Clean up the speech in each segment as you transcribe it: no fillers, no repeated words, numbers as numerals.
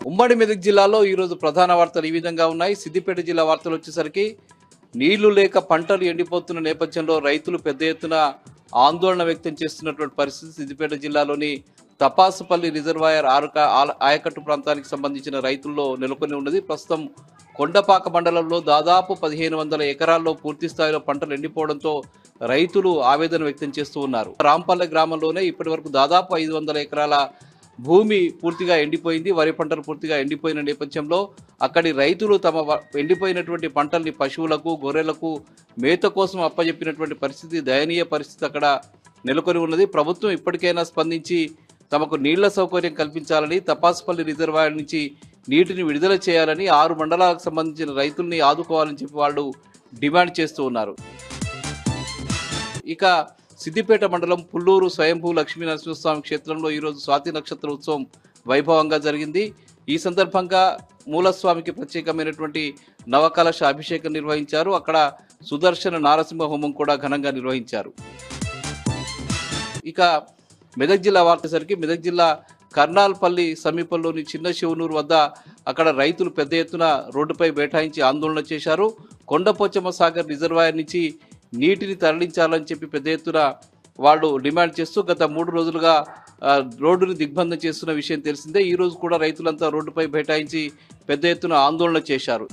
ఉమ్మడి మెదక్ జిల్లాలో ఈరోజు ప్రధాన వార్తలు ఈ విధంగా ఉన్నాయి. సిద్దిపేట జిల్లా వార్తలు వచ్చేసరికి నీళ్లు లేక పంటలు ఎండిపోతున్న నేపథ్యంలో రైతులు పెద్ద ఎత్తున ఆందోళన వ్యక్తం చేస్తున్నటువంటి పరిస్థితి. సిద్దిపేట జిల్లాలోని తపాసుపల్లి రిజర్వాయర్ ఆయకట్టు ప్రాంతానికి సంబంధించిన రైతుల్లో నెలకొని ఉన్నది. ప్రస్తుతం కొండపాక మండలంలో దాదాపు 1500 ఎకరాల్లో పూర్తి స్థాయిలో పంటలు ఎండిపోవడంతో రైతులు ఆవేదన వ్యక్తం చేస్తూ ఉన్నారు. రాంపల్లె గ్రామంలోనే ఇప్పటి వరకు దాదాపు 500 ఎకరాల భూమి పూర్తిగా ఎండిపోయింది. వరి పంటలు పూర్తిగా ఎండిపోయిన నేపథ్యంలో అక్కడి రైతులు తమ ఎండిపోయినటువంటి పంటల్ని పశువులకు, గొర్రెలకు మేత కోసం అప్పజెప్పినటువంటి పరిస్థితి, దయనీయ పరిస్థితి అక్కడ నెలకొని ఉన్నది. ప్రభుత్వం ఇప్పటికైనా స్పందించి తమకు నీళ్ల సౌకర్యం కల్పించాలని, తపాసుపల్లి రిజర్వాయర్ నుంచి నీటిని విడుదల చేయాలని, 6 మండలాలకు సంబంధించిన రైతుల్ని ఆదుకోవాలని చెప్పి వాళ్ళు డిమాండ్ చేస్తూ ఉన్నారు. ఇక సిద్దిపేట మండలం పుల్లూరు స్వయంభూ లక్ష్మీ నరసింహస్వామి క్షేత్రంలో ఈరోజు స్వాతి నక్షత్ర ఉత్సవం వైభవంగా జరిగింది. ఈ సందర్భంగా మూలస్వామికి ప్రత్యేకమైనటువంటి నవకలశ అభిషేకం నిర్వహించారు. అక్కడ సుదర్శన నారసింహ హోమం కూడా ఘనంగా నిర్వహించారు. ఇక మెదక్ జిల్లా వార్తసరికి మెదక్ జిల్లా కర్నాల్పల్లి సమీపంలోని చిన్న శివనూరు వద్ద అక్కడ రైతులు పెద్ద ఎత్తున రోడ్డుపై బైఠాయించి ఆందోళన చేశారు. కొండపోచమ్మ సాగర్ రిజర్వాయర్ నుంచి నీటిని తరలించాలని చెప్పి పెద్ద ఎత్తున వాళ్ళు డిమాండ్ చేస్తూ గత 3 రోజులుగా రోడ్డును దిగ్బంధం చేస్తున్న విషయం తెలిసిందే. ఈ రోజు కూడా రైతులంతా రోడ్డుపై బైఠాయించి పెద్ద ఎత్తున ఆందోళన చేశారు.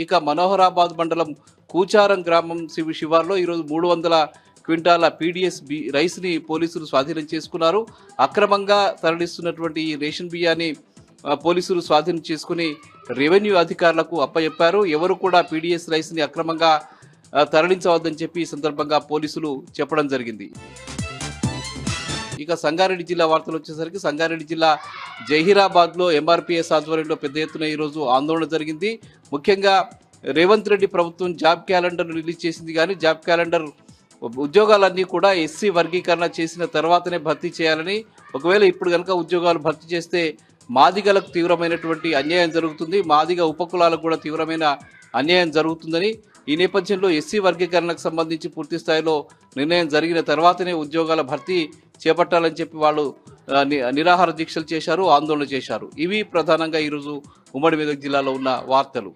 ఇక మనోహరాబాద్ మండలం కూచారం గ్రామం శివార్లో ఈరోజు 300 క్వింటాల పీడిఎస్ రైస్ని పోలీసులు స్వాధీనం చేసుకున్నారు. అక్రమంగా తరలిస్తున్నటువంటి ఈ రేషన్ బియ్యాన్ని పోలీసులు స్వాధీనం చేసుకుని రెవెన్యూ అధికారులకు అప్పచెప్పారు. ఎవరు కూడా పీడిఎస్ రైస్ని అక్రమంగా తరలించవద్దని చెప్పి ఈ సందర్భంగా పోలీసులు చెప్పడం జరిగింది. ఇక సంగారెడ్డి జిల్లా వార్తలు వచ్చేసరికి సంగారెడ్డి జిల్లా జహీరాబాద్లో ఎంఆర్పీఎస్ ఆధ్వర్యంలో పెద్ద ఎత్తున ఈరోజు ఆందోళన జరిగింది. ముఖ్యంగా రేవంత్ రెడ్డి ప్రభుత్వం జాబ్ క్యాలెండర్ రిలీజ్ చేసింది, కానీ జాబ్ క్యాలెండర్ ఉద్యోగాలన్నీ కూడా ఎస్సీ వర్గీకరణ చేసిన తర్వాతనే భర్తీ చేయాలని, ఒకవేళ ఇప్పుడు కనుక ఉద్యోగాలు భర్తీ చేస్తే మాదిగలకు తీవ్రమైనటువంటి అన్యాయం జరుగుతుంది, మాదిగ ఉపకులాలకు కూడా తీవ్రమైన అన్యాయం జరుగుతుందని, ఈ నేపథ్యంలో ఎస్సీ వర్గీకరణకు సంబంధించి పూర్తి స్థాయిలో నిర్ణయం జరిగిన తర్వాతనే ఉద్యోగాల భర్తీ చేపట్టాలని చెప్పి వాళ్ళు నిరాహార దీక్షలు చేశారు, ఆందోళన చేశారు. ఇవి ప్రధానంగా ఈరోజు ఉమ్మడి మెదక్ జిల్లాలో ఉన్న వార్తలు.